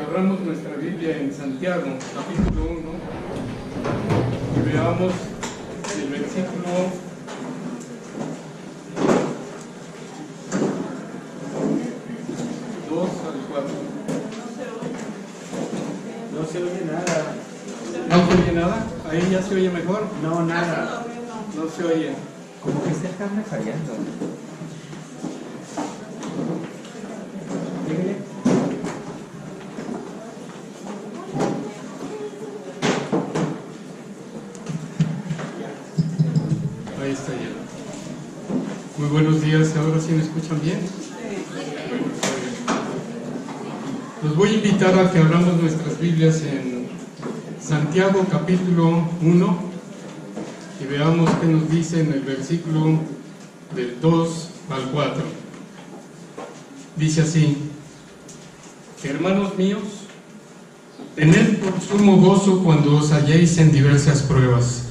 abramos nuestra Biblia en Santiago, capítulo 1, y veamos el versículo 2 al 4. No se oye nada. ¿No se oye nada? ¿Ahí ya se oye mejor? No, nada. No se oye. Como que está el cable fallando. Dígale. Ahí está ya. Muy buenos días, ¿ahora sí me escuchan bien? Los voy a invitar a que abramos nuestras Biblias en Santiago capítulo 1 y veamos qué nos dice en el versículo del 2 al 4. Dice así: hermanos míos, tened por sumo gozo cuando os halléis en diversas pruebas,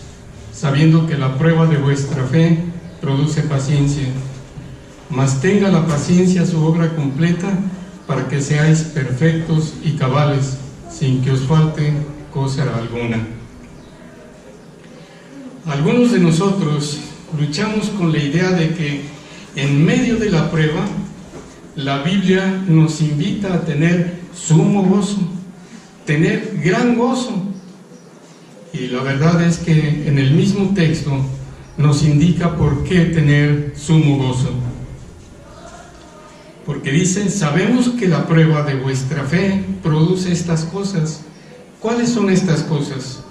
sabiendo que la prueba de vuestra fe produce paciencia. Mas tenga la paciencia su obra completa, para que seáis perfectos y cabales, sin que os falte cosa alguna. Algunos de nosotros luchamos con la idea de que en medio de la prueba, la Biblia nos invita a tener sumo gozo, tener gran gozo. Y la verdad es que en el mismo texto nos indica por qué tener sumo gozo. Porque dice: sabemos que la prueba de vuestra fe produce estas cosas. ¿Cuáles son estas cosas?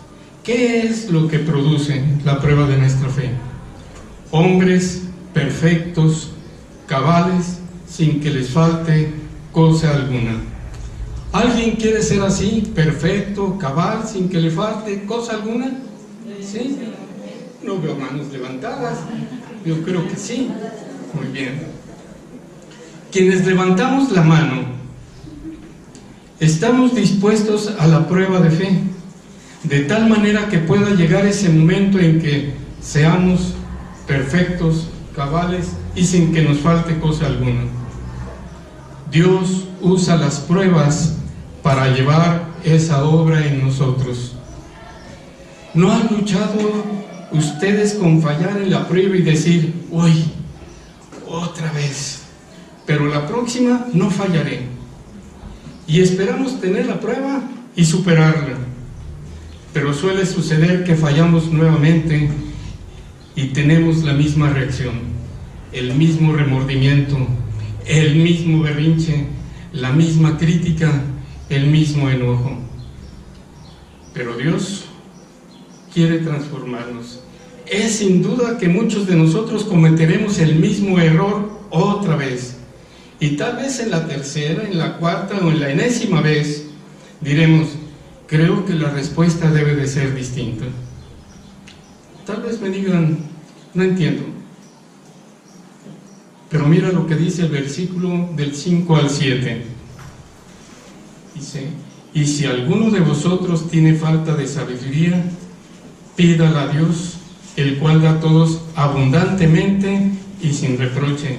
¿Qué es lo que produce la prueba de nuestra fe? Hombres perfectos, cabales, sin que les falte cosa alguna. ¿Alguien quiere ser así, perfecto, cabal, sin que le falte cosa alguna? ¿Sí? No veo manos levantadas. Yo creo que sí. Muy bien. Quienes levantamos la mano, estamos dispuestos a la prueba de fe, de tal manera que pueda llegar ese momento en que seamos perfectos, cabales y sin que nos falte cosa alguna. Dios usa las pruebas para llevar esa obra en nosotros. ¿No han luchado ustedes con fallar en la prueba y decir: uy, otra vez, pero la próxima no fallaré? Y esperamos tener la prueba y superarla, pero suele suceder que fallamos nuevamente y tenemos la misma reacción, el mismo remordimiento, el mismo berrinche, la misma crítica, el mismo enojo. Pero Dios quiere transformarnos. Es sin duda que muchos de nosotros cometeremos el mismo error otra vez, y tal vez en la tercera, en la cuarta o en la enésima vez diremos: creo que la respuesta debe de ser distinta. Tal vez me digan: no entiendo. Pero mira lo que dice el versículo del 5 al 7. Dice: y si alguno de vosotros tiene falta de sabiduría, pídala a Dios, el cual da a todos abundantemente y sin reproche,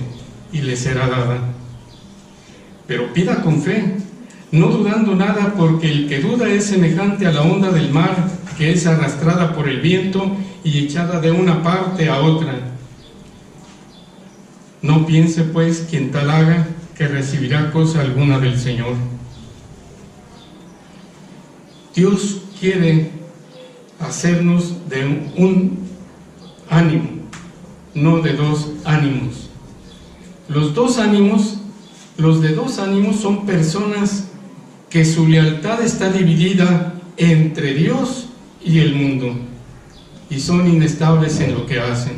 y le será dada. Pero pida con fe, no dudando nada, porque el que duda es semejante a la onda del mar, que es arrastrada por el viento y echada de una parte a otra. No piense pues quien tal haga que recibirá cosa alguna del Señor. Dios quiere hacernos de un ánimo, no de dos ánimos. Los de dos ánimos son personas que su lealtad está dividida entre Dios y el mundo, y son inestables en lo que hacen.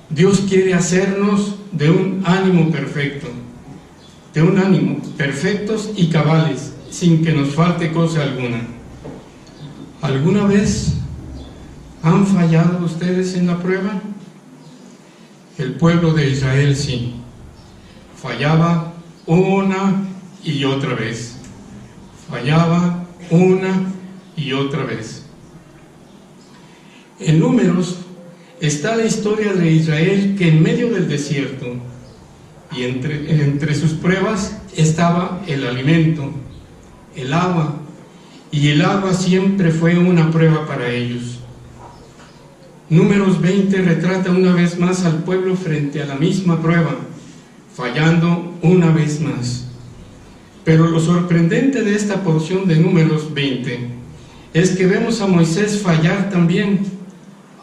Dios quiere hacernos de un ánimo perfecto, de un ánimo perfectos y cabales, sin que nos falte cosa alguna. ¿Alguna vez han fallado ustedes en la prueba? El pueblo de Israel sí. Fallaba una y otra vez. Fallaba una y otra vez. En Números está la historia de Israel, que en medio del desierto y entre sus pruebas estaba el alimento, el agua, y el agua siempre fue una prueba para ellos. Números 20 retrata una vez más al pueblo frente a la misma prueba, fallando una vez más. Pero lo sorprendente de esta porción de Números 20 es que vemos a Moisés fallar también,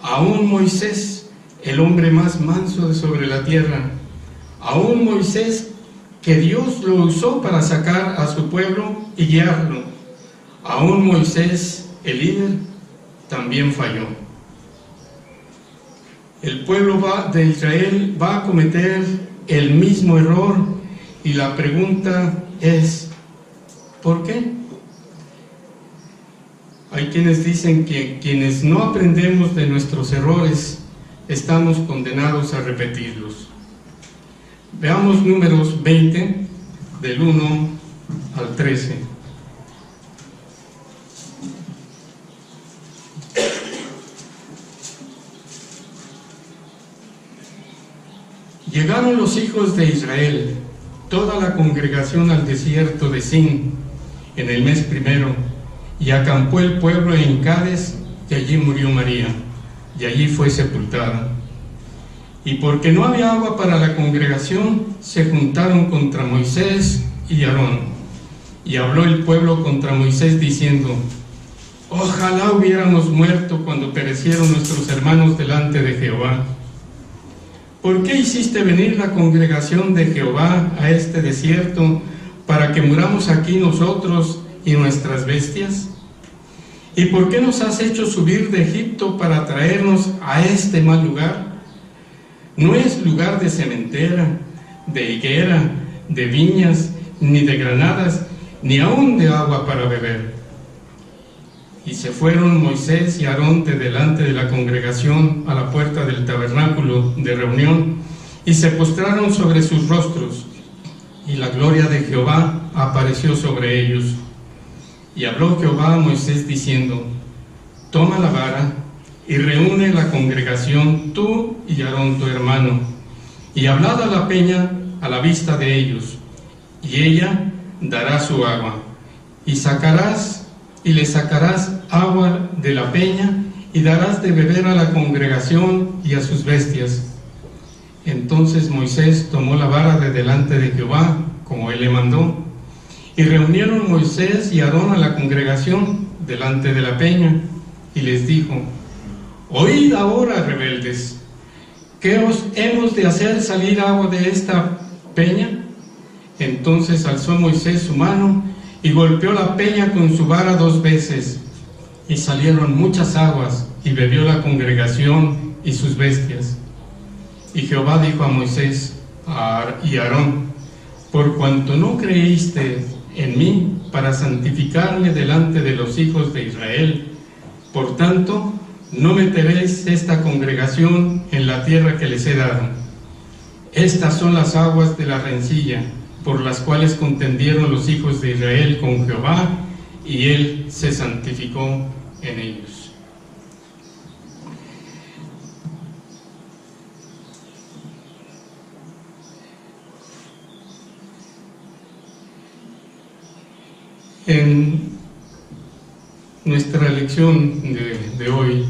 aún Moisés, el hombre más manso de sobre la tierra, aún Moisés que Dios lo usó para sacar a su pueblo y guiarlo, aún Moisés, el líder, también falló. El pueblo de Israel va a cometer el mismo error y la pregunta es, ¿por qué? Hay quienes dicen que quienes no aprendemos de nuestros errores estamos condenados a repetirlos. Veamos Números 20, del 1 al 13. Llegaron los hijos de Israel, toda la congregación, al desierto de Sin, en el mes primero, y acampó el pueblo en Cades, y allí murió María, y allí fue sepultada. Y porque no había agua para la congregación, se juntaron contra Moisés y Aarón. Y habló el pueblo contra Moisés diciendo: ojalá hubiéramos muerto cuando perecieron nuestros hermanos delante de Jehová. ¿Por qué hiciste venir la congregación de Jehová a este desierto para que muramos aquí nosotros y nuestras bestias? ¿Y por qué nos has hecho subir de Egipto para traernos a este mal lugar? No es lugar de sementera, de higuera, de viñas, ni de granadas, ni aun de agua para beber. Y se fueron Moisés y Aarón de delante de la congregación a la puerta del tabernáculo de reunión, y se postraron sobre sus rostros, y la gloria de Jehová apareció sobre ellos. Y habló Jehová a Moisés diciendo: toma la vara y reúne la congregación, tú y Aarón tu hermano, y hablad a la peña a la vista de ellos, y ella dará su agua, y le sacarás agua de la peña, y darás de beber a la congregación y a sus bestias. Entonces Moisés tomó la vara de delante de Jehová, como él le mandó, y reunieron Moisés y Aarón a la congregación delante de la peña, y les dijo: oíd ahora, rebeldes, ¿qué os hemos de hacer salir agua de esta peña? Entonces alzó Moisés su mano y golpeó la peña con su vara 2 veces, y salieron muchas aguas, y bebió la congregación y sus bestias. Y Jehová dijo a Moisés y a Aarón: por cuanto no creíste en mí para santificarme delante de los hijos de Israel, por tanto, no meteréis esta congregación en la tierra que les he dado. Estas son las aguas de la rencilla, por las cuales contendieron los hijos de Israel con Jehová, y él se santificó en ellos. En nuestra lección de hoy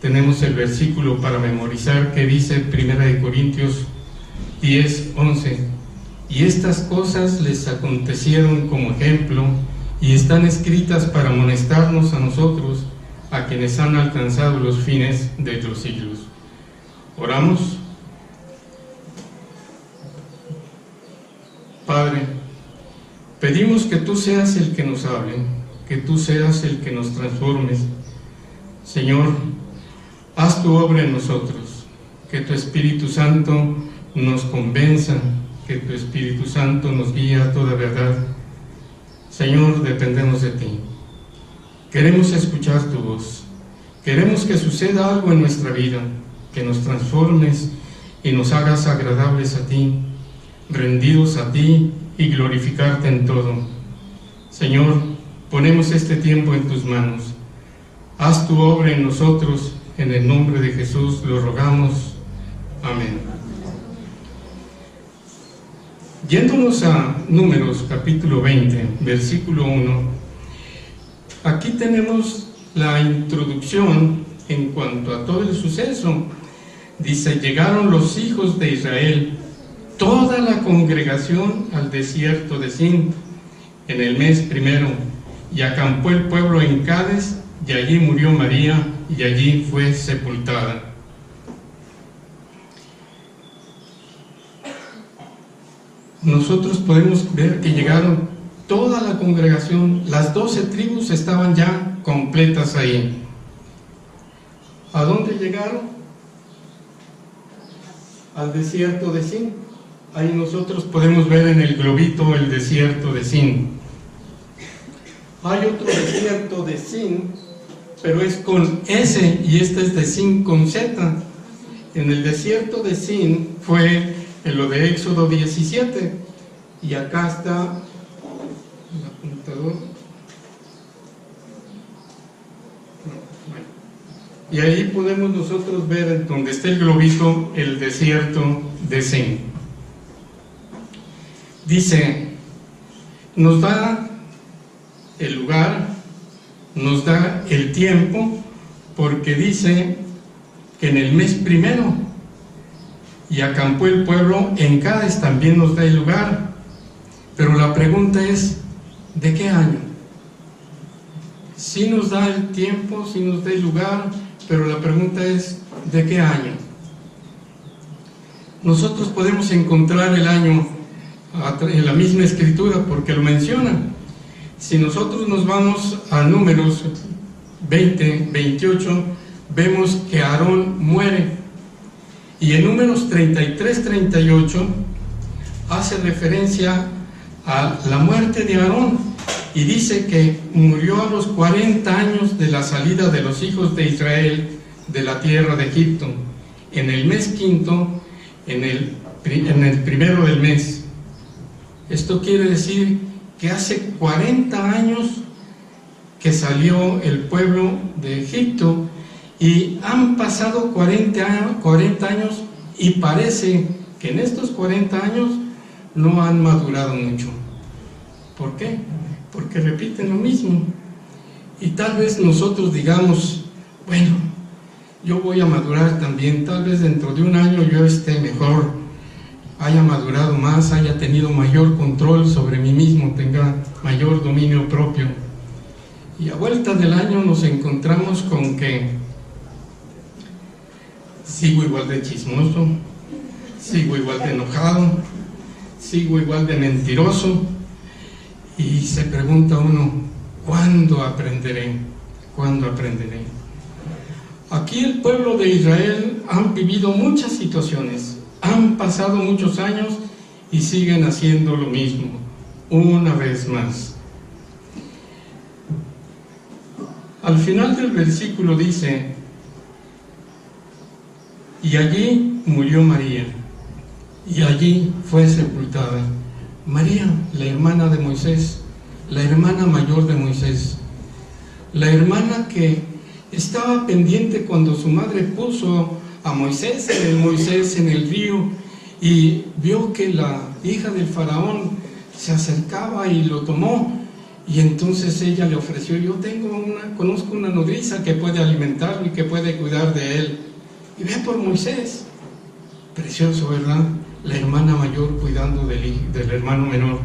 tenemos el versículo para memorizar que dice 1 Corintios 10:11: y estas cosas les acontecieron como ejemplo, y están escritas para amonestarnos a nosotros, a quienes han alcanzado los fines de los siglos. Oramos. Padre, pedimos que tú seas el que nos hable, que tú seas el que nos transformes. Señor, haz tu obra en nosotros, que tu Espíritu Santo nos convenza, que tu Espíritu Santo nos guíe a toda verdad. Señor, dependemos de ti. Queremos escuchar tu voz. Queremos que suceda algo en nuestra vida, que nos transformes y nos hagas agradables a ti, rendidos a ti y glorificarte en todo. Señor, ponemos este tiempo en tus manos. Haz tu obra en nosotros, en el nombre de Jesús lo rogamos. Amén. Yéndonos a Números capítulo 20, versículo 1, aquí tenemos la introducción en cuanto a todo el suceso. Dice: llegaron los hijos de Israel, toda la congregación, al desierto de Sin en el mes primero, y acampó el pueblo en Cades, y allí murió María, y allí fue sepultada. Nosotros podemos ver que llegaron toda la congregación, las 12 tribus estaban ya completas ahí. ¿A dónde llegaron? Al desierto de Sin. Ahí nosotros podemos ver en el globito el desierto de Sin. Hay otro desierto de Sin, pero es con S, y este es de Sin con Z. En el desierto de Sin fue en lo de Éxodo 17, y acá está el apuntador. Y ahí podemos nosotros ver donde está el globito el desierto de Sin. Dice, nos da el lugar, nos da el tiempo, porque dice que en el mes primero, y acampó el pueblo en Cades, también nos da el lugar. Pero la pregunta es, ¿de qué año? Sí nos da el tiempo, sí nos da el lugar, pero la pregunta es, ¿de qué año? Nosotros podemos encontrar el año en la misma escritura, porque lo menciona. Si nosotros nos vamos a Números 20, 28, vemos que Aarón muere. Y en Números 33, 38 hace referencia a la muerte de Aarón, y dice que murió a los 40 años de la salida de los hijos de Israel de la tierra de Egipto, en el mes quinto, en el primero del mes. Esto quiere decir que hace 40 años que salió el pueblo de Egipto, y han pasado 40 años, y parece que en estos 40 años no han madurado mucho. ¿Por qué? Porque repiten lo mismo. Y tal vez nosotros digamos, bueno, yo voy a madurar también, tal vez dentro de un año yo esté mejor, haya madurado más, haya tenido mayor control sobre mí mismo, tenga mayor dominio propio. Y a vuelta del año nos encontramos con que sigo igual de chismoso, sigo igual de enojado, sigo igual de mentiroso, y se pregunta uno, ¿cuándo aprenderé? ¿Cuándo aprenderé? Aquí el pueblo de Israel han vivido muchas situaciones, han pasado muchos años y siguen haciendo lo mismo, una vez más. Al final del versículo dice, y allí murió María, y allí fue sepultada. María, la hermana de Moisés, la hermana mayor de Moisés, la hermana que estaba pendiente cuando su madre puso a Moisés en el río, y vio que la hija del faraón se acercaba y lo tomó, y entonces ella le ofreció, conozco una nodriza que puede alimentarlo y que puede cuidar de él. Y ve por Moisés, precioso, ¿verdad? La hermana mayor cuidando del hermano menor.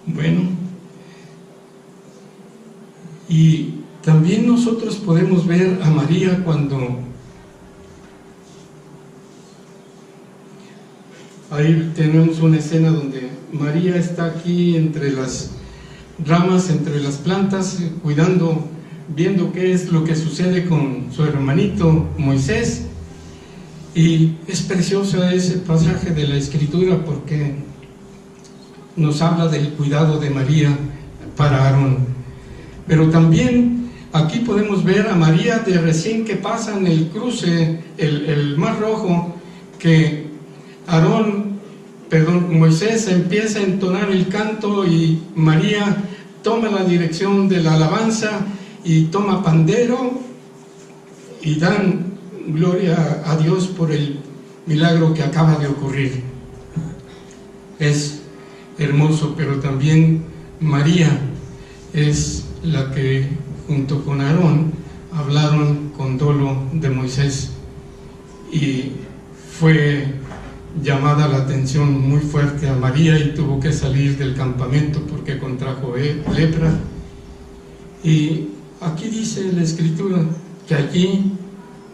Bueno, y también nosotros podemos ver a María cuando ahí tenemos una escena donde María está aquí entre las ramas, entre las plantas, cuidando, viendo qué es lo que sucede con su hermanito Moisés. Y es precioso ese pasaje de la escritura, porque nos habla del cuidado de María para Aarón. Pero también aquí podemos ver a María de recién que pasan el cruce, el Mar Rojo, que Moisés empieza a entonar el canto, y María toma la dirección de la alabanza y toma pandero, y dan gloria a Dios por el milagro que acaba de ocurrir. es hermoso, pero también María es la que junto con Aarón hablaron con dolo de Moisés, y fue llamada la atención muy fuerte a María y tuvo que salir del campamento porque contrajo lepra. Y aquí dice la Escritura que allí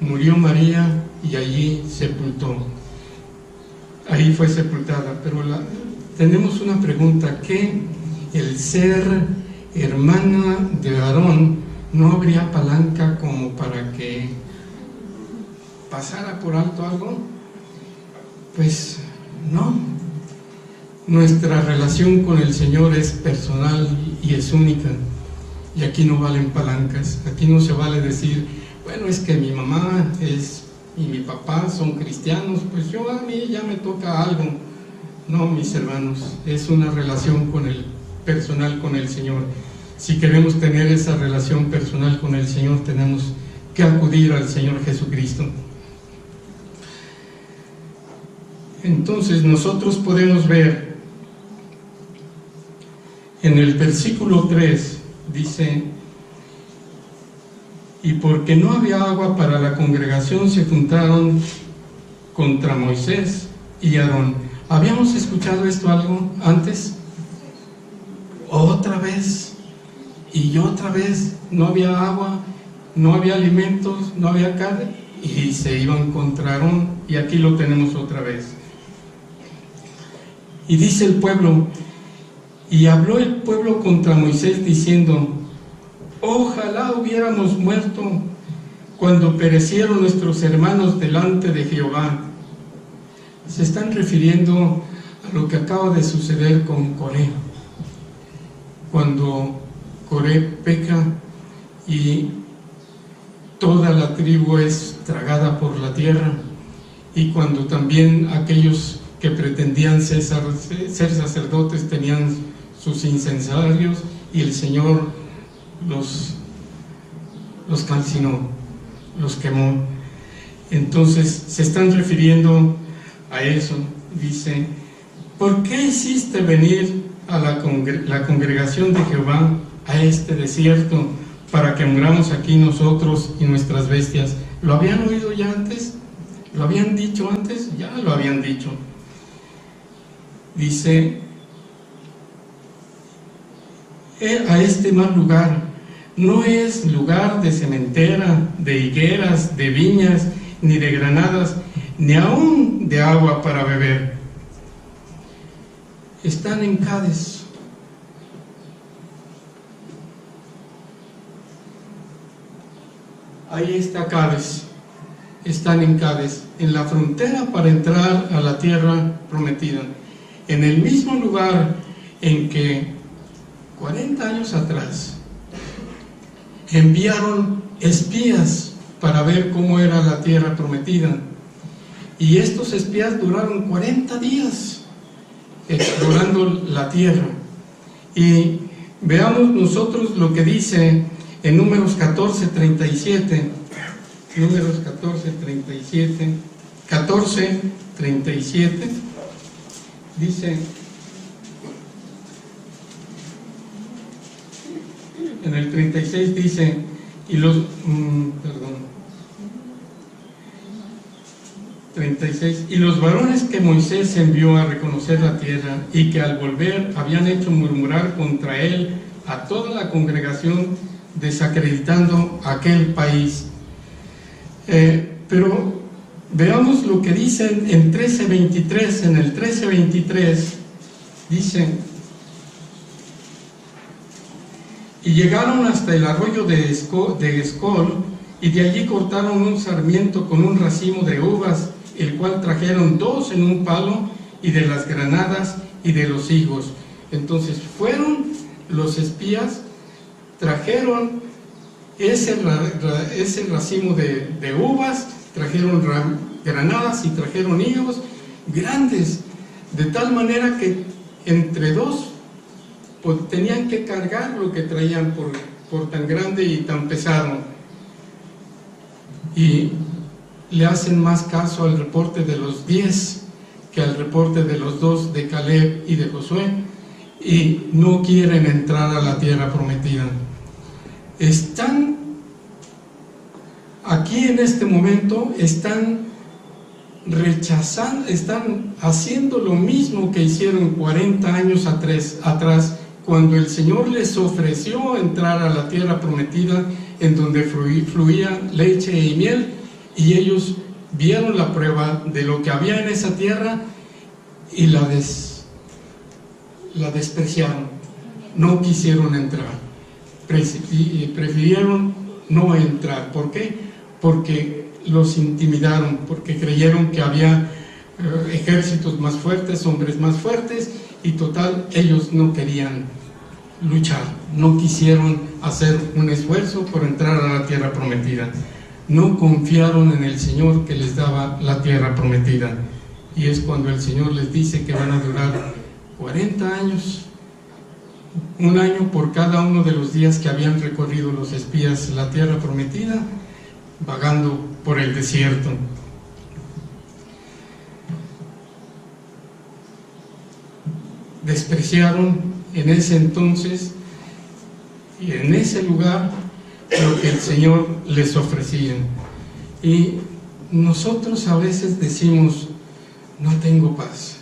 murió María y allí sepultó. Ahí fue sepultada. Pero tenemos una pregunta: ¿qué el ser hermana de Aarón no habría palanca como para que pasara por alto algo? Pues no. Nuestra relación con el Señor es personal y es única, y aquí no valen palancas. Aquí no se vale decir, bueno, es que mi mamá y mi papá son cristianos, pues a mí ya me toca algo. No, mis hermanos, es una relación personal con el Señor. Si queremos tener esa relación personal con el Señor, tenemos que acudir al Señor Jesucristo. Entonces nosotros podemos ver en el versículo 3, dice: y porque no había agua para la congregación, se juntaron contra Moisés y Aarón. ¿Habíamos escuchado esto algo antes? Otra vez y otra vez. No había agua, no había alimentos, no había carne, y se iban contra Aarón, y aquí lo tenemos otra vez. Y dice el pueblo: y habló el pueblo contra Moisés diciendo: ojalá hubiéramos muerto cuando perecieron nuestros hermanos delante de Jehová. Se están refiriendo a lo que acaba de suceder con Coré, cuando Coré peca y toda la tribu es tragada por la tierra, y cuando también aquellos que pretendían ser sacerdotes tenían sus incensarios, y el Señor los calcinó, los quemó. Entonces se están refiriendo a eso. Dice: ¿por qué hiciste venir a la congregación de Jehová a este desierto para que muramos aquí nosotros y nuestras bestias? ¿Lo habían oído ya antes? ¿Lo habían dicho antes? Ya lo habían dicho. Dice: a este mal lugar no es lugar de sementera, de higueras, de viñas, ni de granadas, ni aún de agua para beber. Están en Cades. Ahí está Cades. Están en Cades, en la frontera para entrar a la tierra prometida, en el mismo lugar en que 40 años atrás enviaron espías para ver cómo era la tierra prometida, y estos espías duraron 40 días explorando la tierra. Y veamos nosotros lo que dice en Números 14:37. Números 14:37 dice, en el 36 dice: y los 36, y los varones que Moisés envió a reconocer la tierra, y que al volver habían hecho murmurar contra él a toda la congregación, desacreditando aquel país. Pero veamos lo que dicen en 13:23. En el 13:23 dice: y llegaron hasta el arroyo de Escol, y de allí cortaron un sarmiento con un racimo de uvas, el cual trajeron 2 en un palo, y de las granadas y de los higos. Entonces fueron los espías, trajeron ese racimo de uvas, trajeron granadas y trajeron higos grandes, de tal manera que entre dos pues tenían que cargar lo que traían por tan grande y tan pesado. Y le hacen más caso al reporte de los 10 que al reporte de los dos, de Caleb y de Josué, y no quieren entrar a la tierra prometida. Están aquí en este momento, están rechazando, están haciendo lo mismo que hicieron 40 años atrás, cuando el Señor les ofreció entrar a la tierra prometida, en donde fluía leche y miel, y ellos vieron la prueba de lo que había en esa tierra y la despreciaron, no quisieron entrar, prefirieron no entrar. ¿Por qué? Porque los intimidaron, porque creyeron que había ejércitos más fuertes, hombres más fuertes, y total, ellos no querían luchar, no quisieron hacer un esfuerzo por entrar a la tierra prometida, no confiaron en el Señor que les daba la tierra prometida. Y es cuando el Señor les dice que van a durar 40 años, un año por cada uno de los días que habían recorrido los espías la tierra prometida, vagando por el desierto. Despreciaron en ese entonces y en ese lugar lo que el Señor les ofrecía. Y nosotros a veces decimos: no tengo paz,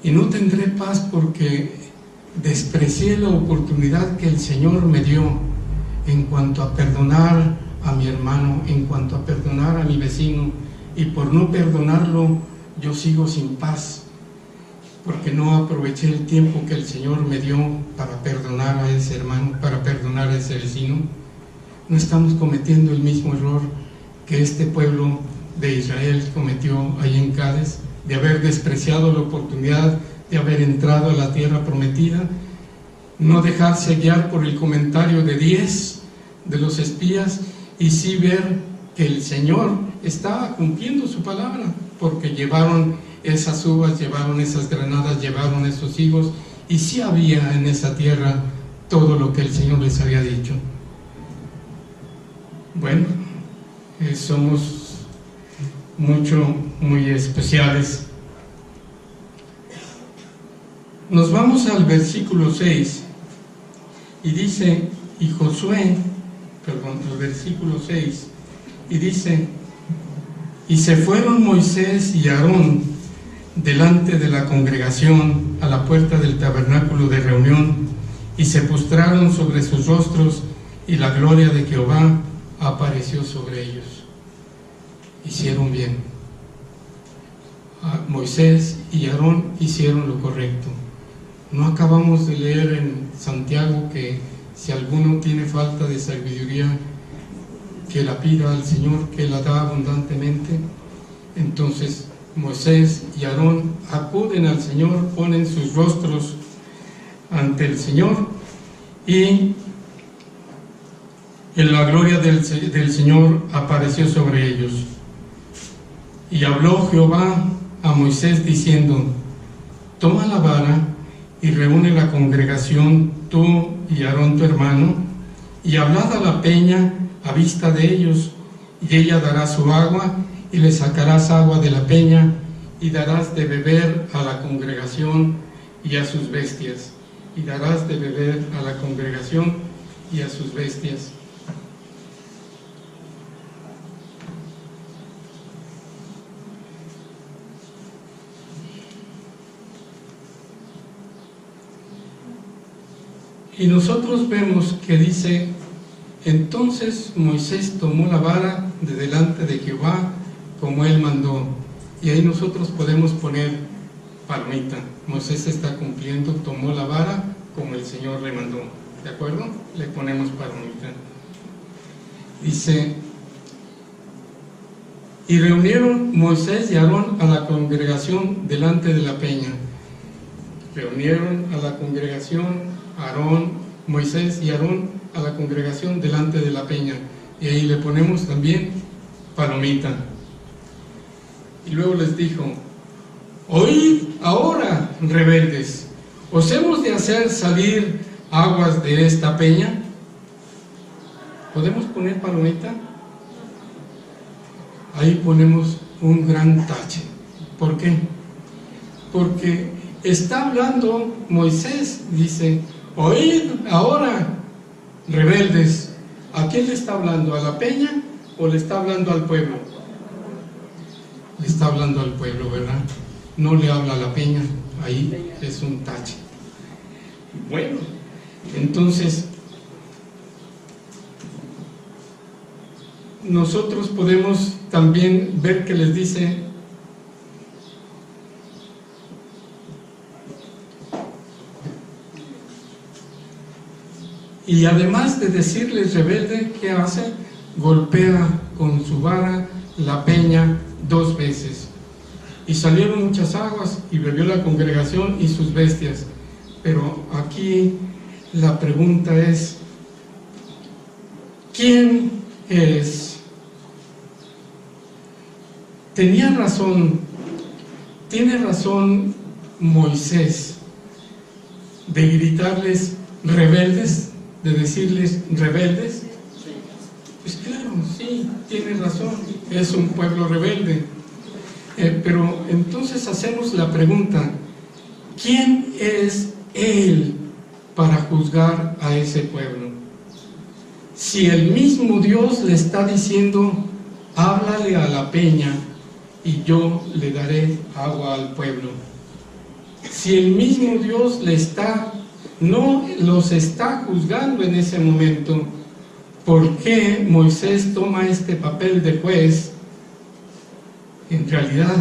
y no tendré paz porque desprecié la oportunidad que el Señor me dio en cuanto a perdonar a mi hermano, en cuanto a perdonar a mi vecino, y por no perdonarlo yo sigo sin paz, porque no aproveché el tiempo que el Señor me dio para perdonar a ese hermano, para perdonar a ese vecino. No estamos cometiendo el mismo error que este pueblo de Israel cometió ahí en Cádiz, de haber despreciado la oportunidad de haber entrado a la tierra prometida, no dejarse guiar por el comentario de 10 de los espías, y sí ver que el Señor estaba cumpliendo su palabra, porque llevaron esas uvas, llevaron esas granadas, llevaron esos higos, y sí había en esa tierra todo lo que el Señor les había dicho. Bueno, somos muy especiales. Nos vamos al versículo 6 y dice, el versículo 6, y dice: y se fueron Moisés y Aarón delante de la congregación a la puerta del tabernáculo de reunión, y se postraron sobre sus rostros, y la gloria de Jehová apareció sobre ellos. Hicieron bien. Moisés y Aarón hicieron lo correcto. No acabamos de leer en Santiago que si alguno tiene falta de sabiduría, que la pida al Señor, que la da abundantemente. Entonces Moisés y Aarón acuden al Señor, ponen sus rostros ante el Señor, y en la gloria del Señor apareció sobre ellos. Y habló Jehová a Moisés diciendo: toma la vara y reúne la congregación, tú y Aarón tu hermano, y hablad a la peña a vista de ellos, y ella dará su agua, y le sacarás agua de la peña, y darás de beber a la congregación y a sus bestias, y darás de beber a la congregación y a sus bestias. Y nosotros vemos que dice: entonces Moisés tomó la vara de delante de Jehová como él mandó. Y ahí nosotros podemos poner palmita. Moisés está cumpliendo, tomó la vara como el Señor le mandó. ¿De acuerdo? Le ponemos palmita. Dice: y reunieron Moisés y Aarón a la congregación delante de la peña. Reunieron a la congregación, Moisés y Aarón a la congregación delante de la peña, y ahí le ponemos también palomita. Y luego les dijo: oíd ahora, rebeldes, ¿os hemos de hacer salir aguas de esta peña? ¿Podemos poner palomita? Ahí ponemos un gran tache, ¿Por qué? Porque está hablando Moisés, dice, oíd ahora, rebeldes. ¿A quién le está hablando? ¿A la peña o le está hablando al pueblo? Le está hablando al pueblo, ¿verdad? No le habla a la peña, ahí es un tache. Bueno, entonces nosotros podemos también ver que les dice: y además de decirles rebelde, ¿qué hace? Golpea con su vara la peña 2 veces. Y salieron muchas aguas, y bebió la congregación y sus bestias. Pero aquí la pregunta es: ¿quién es? Tiene razón Moisés de gritarles rebeldes, de decirles rebeldes. Pues claro, sí, tiene razón, es un pueblo rebelde. Pero entonces hacemos la pregunta: ¿quién es él para juzgar a ese pueblo? Si el mismo Dios le está diciendo: háblale a la peña y yo le daré agua al pueblo. Si el mismo Dios no los está juzgando en ese momento, ¿por qué Moisés toma este papel de juez? En realidad,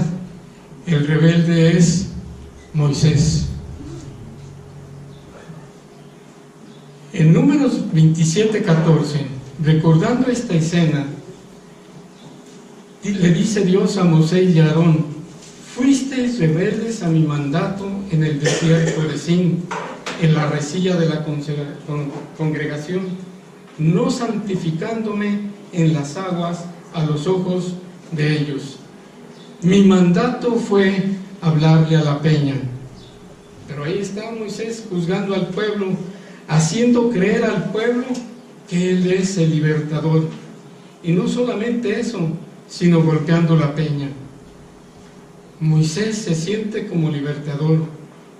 el rebelde es Moisés. En Números 27:14, recordando esta escena, le dice Dios a Moisés y a Aarón: fuisteis rebeldes a mi mandato en el desierto de Sin, en la arrecilla de la congregación, no santificándome en las aguas a los ojos de ellos. Mi mandato fue hablarle a la peña. Pero ahí está Moisés juzgando al pueblo, haciendo creer al pueblo que él es el libertador. Y no solamente eso, sino golpeando la peña. Moisés se siente como libertador,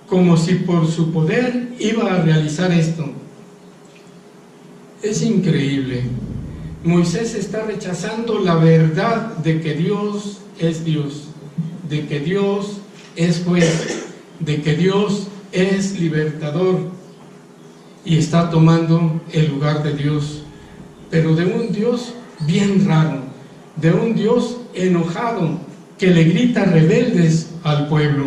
como si por su poder iba a realizar esto. Es increíble. Moisés está rechazando la verdad de que Dios es Dios, de que Dios es juez, de que Dios es libertador, y está tomando el lugar de Dios, pero de un Dios bien raro, de un Dios enojado que le grita rebeldes al pueblo.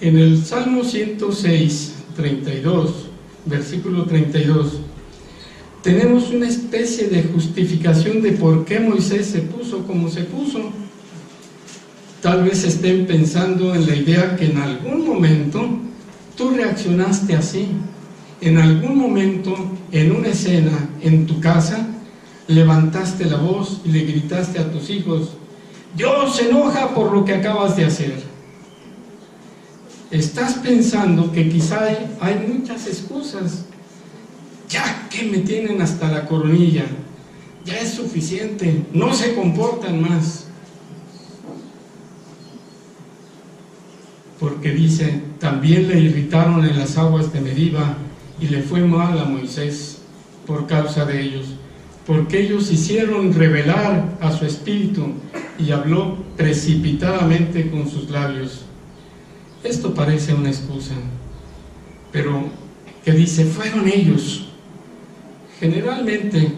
En el Salmo 106, 32, versículo 32, tenemos una especie de justificación de por qué Moisés se puso como se puso. Tal vez estén pensando en la idea que en algún momento tú reaccionaste así. En algún momento, en una escena en tu casa, levantaste la voz y le gritaste a tus hijos: Dios se enoja por lo que acabas de hacer. Estás pensando que quizá hay muchas excusas. Ya que me tienen hasta la coronilla, ya es suficiente, no se comportan más. Porque dice: también le irritaron en las aguas de Meriba, y le fue mal a Moisés por causa de ellos, porque ellos hicieron rebelar a su espíritu, y habló precipitadamente con sus labios. Esto parece una excusa, pero que dice: fueron ellos. Generalmente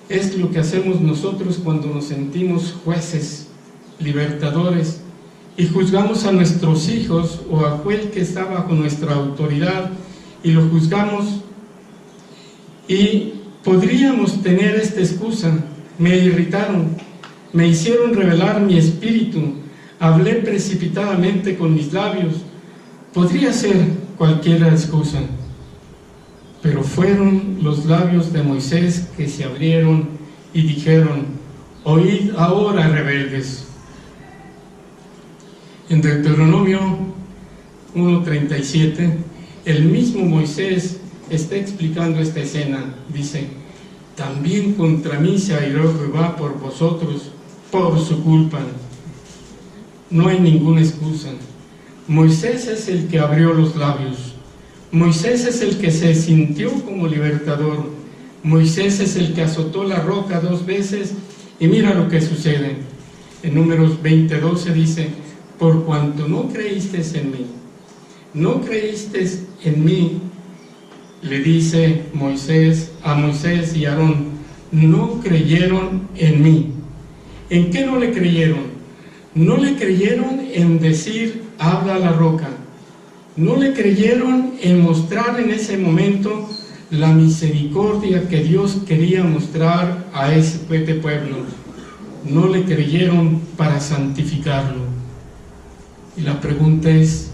es lo que hacemos nosotros cuando nos sentimos jueces, libertadores, y juzgamos a nuestros hijos o a aquel que está bajo nuestra autoridad, y lo juzgamos, y podríamos tener esta excusa: me irritaron, me hicieron rebelar mi espíritu, hablé precipitadamente con mis labios. Podría ser cualquier excusa, pero fueron los labios de Moisés que se abrieron y dijeron: oíd ahora, rebeldes. En Deuteronomio 1:37, el mismo Moisés está explicando esta escena. Dice: también contra mí se airó Jehová por vosotros, por su culpa. No hay ninguna excusa. Moisés es el que abrió los labios. Moisés es el que se sintió como libertador. Moisés es el que azotó la roca 2 veces y mira lo que sucede. En Números 20:12 dice: por cuanto no creísteis en mí, no creísteis en mí, le dice Moisés a Moisés y Aarón, no creyeron en mí. ¿En qué no le creyeron? No le creyeron en decir, habla la roca. No le creyeron en mostrar en ese momento la misericordia que Dios quería mostrar a ese pueblo. No le creyeron para santificarlo. Y la pregunta es,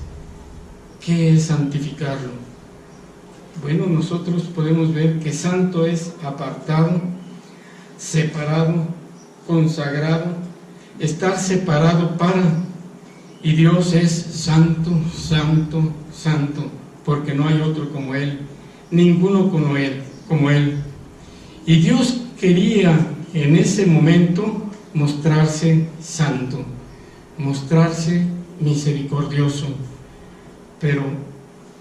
¿qué es santificarlo? Bueno, nosotros podemos ver que santo es apartado, separado, consagrado, estar separado para, y Dios es santo, santo, santo, porque no hay otro como Él, ninguno como Él. Y Dios quería en ese momento mostrarse santo, mostrarse misericordioso, pero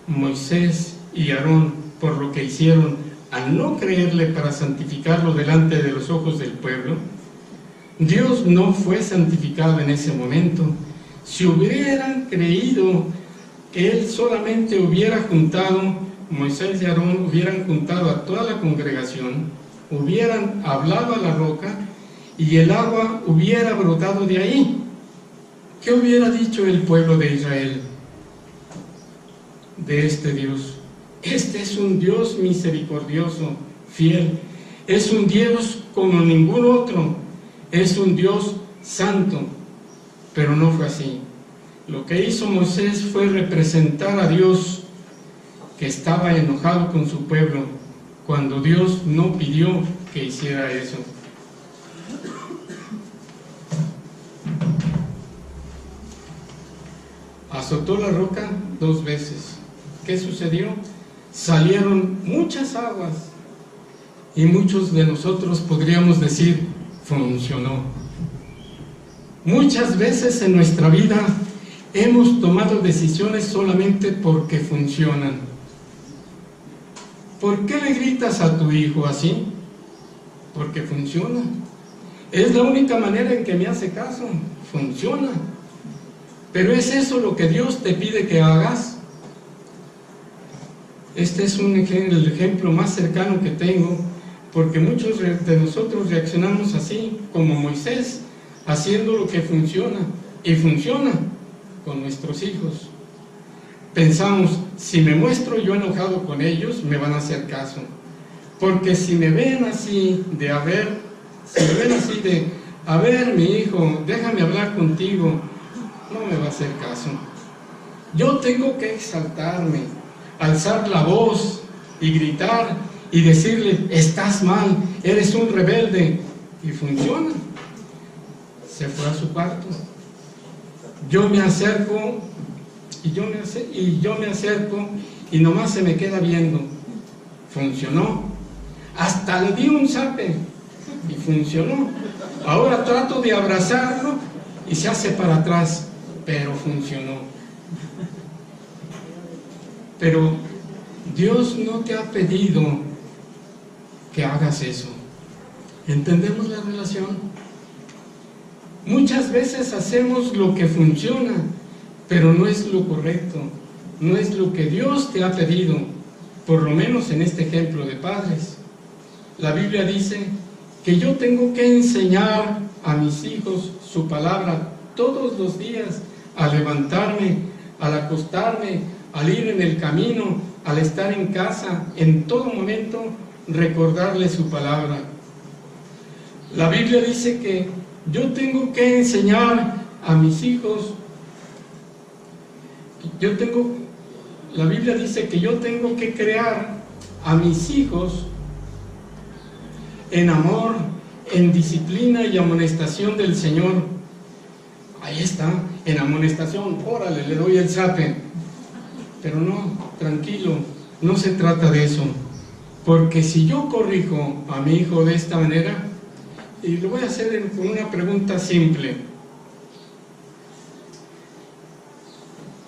Moisés y Aarón, por lo que hicieron, al no creerle para santificarlo delante de los ojos del pueblo, Dios no fue santificado en ese momento. Si hubieran creído que Él solamente hubiera juntado, Moisés y Aarón hubieran juntado a toda la congregación, hubieran hablado a la roca y el agua hubiera brotado de ahí, ¿qué hubiera dicho el pueblo de Israel de este Dios? Este es un Dios misericordioso, fiel, es un Dios como ningún otro, es un Dios santo. Pero no fue así. Lo que hizo Moisés fue representar a Dios, que estaba enojado con su pueblo, cuando Dios no pidió que hiciera eso. Azotó la roca 2 veces. ¿Qué sucedió? Salieron muchas aguas y muchos de nosotros podríamos decir, funcionó. Muchas veces en nuestra vida hemos tomado decisiones solamente porque funcionan. ¿Por qué le gritas a tu hijo así? Porque funciona. Es la única manera en que me hace caso. Funciona. Pero ¿es eso lo que Dios te pide que hagas? Este es el ejemplo más cercano que tengo, porque muchos de nosotros reaccionamos así, como Moisés, haciendo lo que funciona, y funciona con nuestros hijos. Pensamos, si me muestro yo enojado con ellos, me van a hacer caso, porque si me ven así a ver, mi hijo, déjame hablar contigo, no me va a hacer caso. Yo tengo que exaltarme, alzar la voz y gritar y decirle, estás mal, eres un rebelde, y funciona. Se fue a su cuarto. Yo me acerco y nomás se me queda viendo. Funcionó. Hasta le di un zape y funcionó. Ahora trato de abrazarlo y se hace para atrás, pero funcionó. Pero Dios no te ha pedido que hagas eso. ¿Entendemos la relación? Muchas veces hacemos lo que funciona, pero no es lo correcto, no es lo que Dios te ha pedido, por lo menos en este ejemplo de padres. La Biblia dice que yo tengo que enseñar a mis hijos su palabra todos los días, al levantarme, al acostarme, al ir en el camino, al estar en casa, en todo momento recordarles su palabra. La Biblia dice que yo tengo que enseñar a mis hijos, la Biblia dice que yo tengo que crear a mis hijos en amor, en disciplina y amonestación del Señor. Ahí está, en amonestación, órale, le doy el zape. Pero no, tranquilo, no se trata de eso. Porque si yo corrijo a mi hijo de esta manera, y lo voy a hacer con una pregunta simple.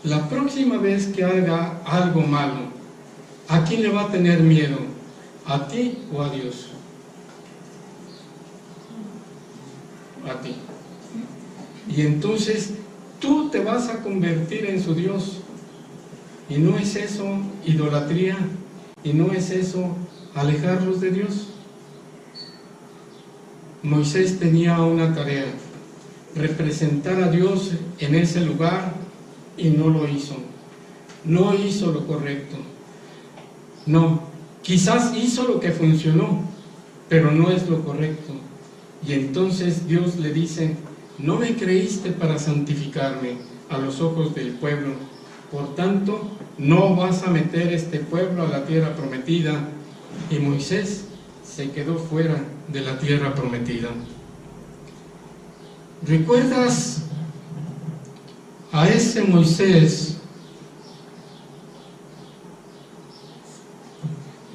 La próxima vez que haga algo malo, ¿a quién le va a tener miedo? ¿A ti o a Dios? A ti. Y entonces tú te vas a convertir en su Dios. ¿Y no es eso idolatría? ¿Y no es eso alejarlos de Dios? Moisés tenía una tarea: representar a Dios en ese lugar, y no lo hizo. No hizo lo correcto. No, quizás hizo lo que funcionó, pero no es lo correcto. Y entonces Dios le dice: no me creíste para santificarme a los ojos del pueblo, por tanto no vas a meter este pueblo a la tierra prometida. Y Moisés se quedó fuera de la tierra prometida. ¿Recuerdas a ese Moisés?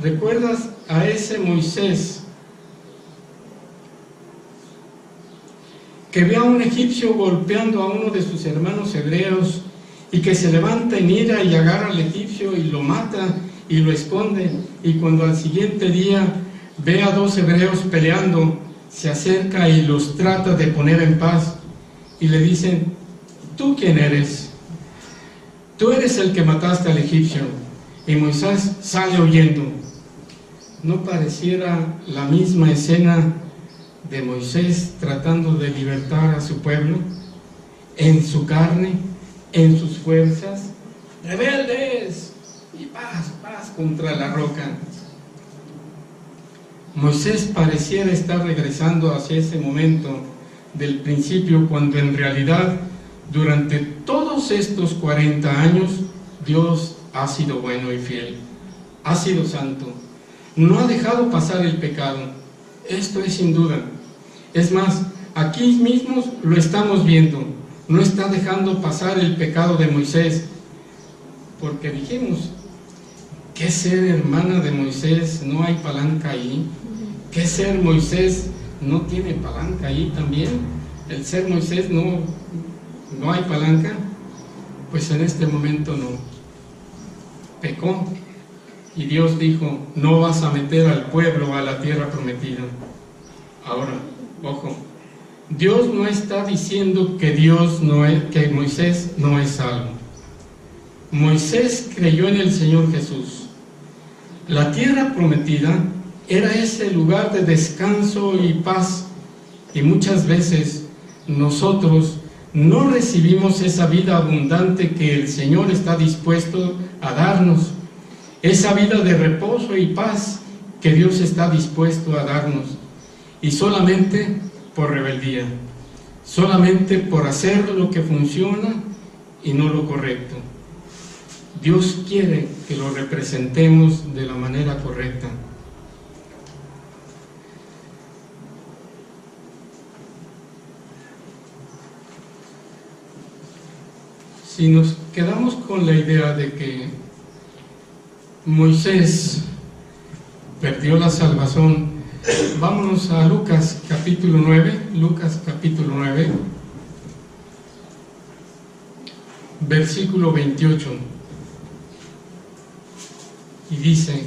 ¿Recuerdas a ese Moisés que ve a un egipcio golpeando a uno de sus hermanos hebreos y que se levanta en ira y agarra al egipcio y lo mata y lo esconde? Y cuando al siguiente día ve a dos hebreos peleando, se acerca y los trata de poner en paz y le dicen: ¿tú quién eres? Tú eres el que mataste al egipcio. Y Moisés sale huyendo. ¿No pareciera la misma escena de Moisés tratando de libertar a su pueblo? En su carne, en sus fuerzas, rebeldes, y paz contra la roca. Moisés pareciera estar regresando hacia ese momento del principio, cuando en realidad durante todos estos 40 años Dios ha sido bueno y fiel, ha sido santo, no ha dejado pasar el pecado. Esto es sin duda. Es más, aquí mismo lo estamos viendo, no está dejando pasar el pecado de Moisés, porque dijimos: ¿qué ser hermana de Moisés? ¿No hay palanca ahí? ¿Qué ser Moisés? ¿No tiene palanca ahí también? ¿El ser Moisés no hay palanca? Pues en este momento no. Pecó y Dios dijo: no vas a meter al pueblo a la tierra prometida. Ahora, ojo, Dios no está diciendo que que Moisés no es salvo. Moisés creyó en el Señor Jesús. La tierra prometida era ese lugar de descanso y paz, y muchas veces nosotros no recibimos esa vida abundante que el Señor está dispuesto a darnos, esa vida de reposo y paz que Dios está dispuesto a darnos, y solamente por rebeldía, solamente por hacer lo que funciona y no lo correcto. Dios quiere que lo representemos de la manera correcta. Si nos quedamos con la idea de que Moisés perdió la salvación, vámonos a Lucas capítulo 9, versículo 28, y dice: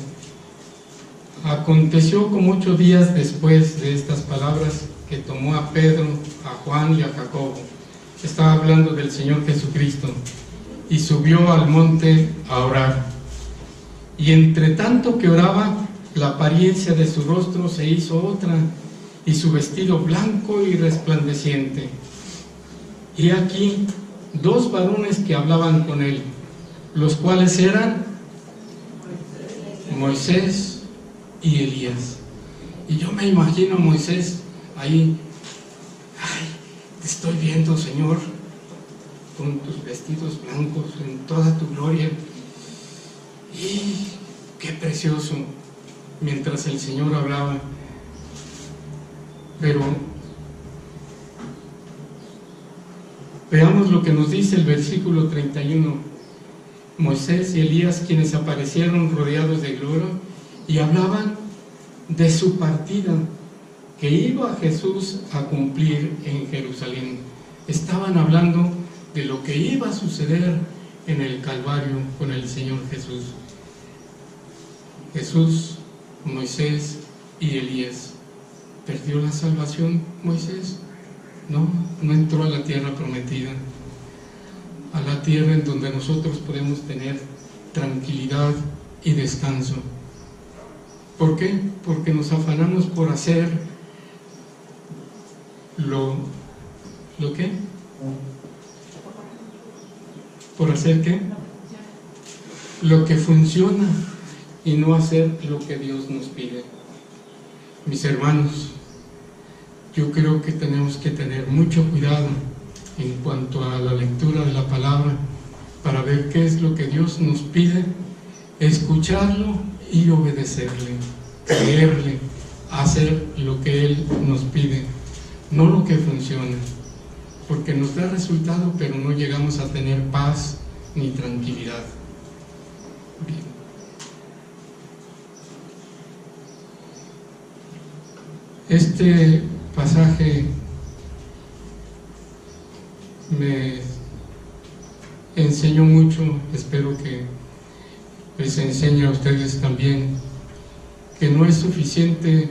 aconteció como 8 días después de estas palabras que tomó a Pedro, a Juan y a Jacobo. Estaba hablando del Señor Jesucristo, y subió al monte a orar. Y entre tanto que oraba, la apariencia de su rostro se hizo otra, y su vestido blanco y resplandeciente. Y aquí 2 varones que hablaban con él, los cuales eran Moisés y Elías. Y yo me imagino a Moisés ahí: ay, te estoy viendo, Señor, con tus vestidos blancos en toda tu gloria, y qué precioso, mientras el Señor hablaba. Pero veamos lo que nos dice el versículo 31. Moisés y Elías, quienes aparecieron rodeados de gloria, y hablaban de su partida que iba Jesús a cumplir en Jerusalén. Estaban hablando de lo que iba a suceder en el Calvario con el Señor Jesús. Jesús, Moisés y Elías. ¿Perdió la salvación Moisés? No, no entró a la tierra prometida, a la tierra en donde nosotros podemos tener tranquilidad y descanso. ¿Por qué? Porque nos afanamos por hacer ¿lo qué? ¿Por hacer qué? Lo que funciona y no hacer lo que Dios nos pide. Mis hermanos, yo creo que tenemos que tener mucho cuidado en cuanto a la lectura de la palabra para ver qué es lo que Dios nos pide, escucharlo y obedecerle, creerle, hacer lo que Él nos pide, no lo que funciona, porque nos da resultado, pero no llegamos a tener paz ni tranquilidad. Bien. Este pasaje me enseñó mucho, espero que les enseñe a ustedes también, que no es suficiente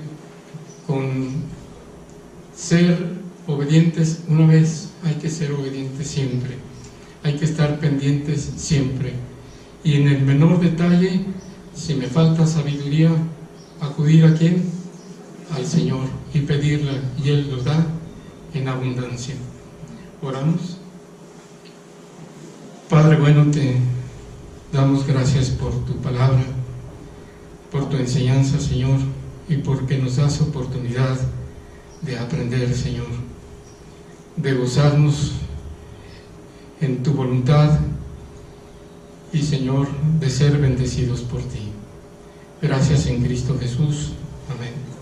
con ser obedientes una vez, hay que ser obedientes siempre, hay que estar pendientes siempre, y en el menor detalle, si me falta sabiduría, acudir ¿a quién? Al Señor y pedirla, y Él los da en abundancia. Oramos. Padre bueno, te damos gracias por tu palabra, por tu enseñanza, Señor, y porque nos das oportunidad de aprender, Señor, de gozarnos en tu voluntad y, Señor, de ser bendecidos por ti. Gracias en Cristo Jesús. Amén.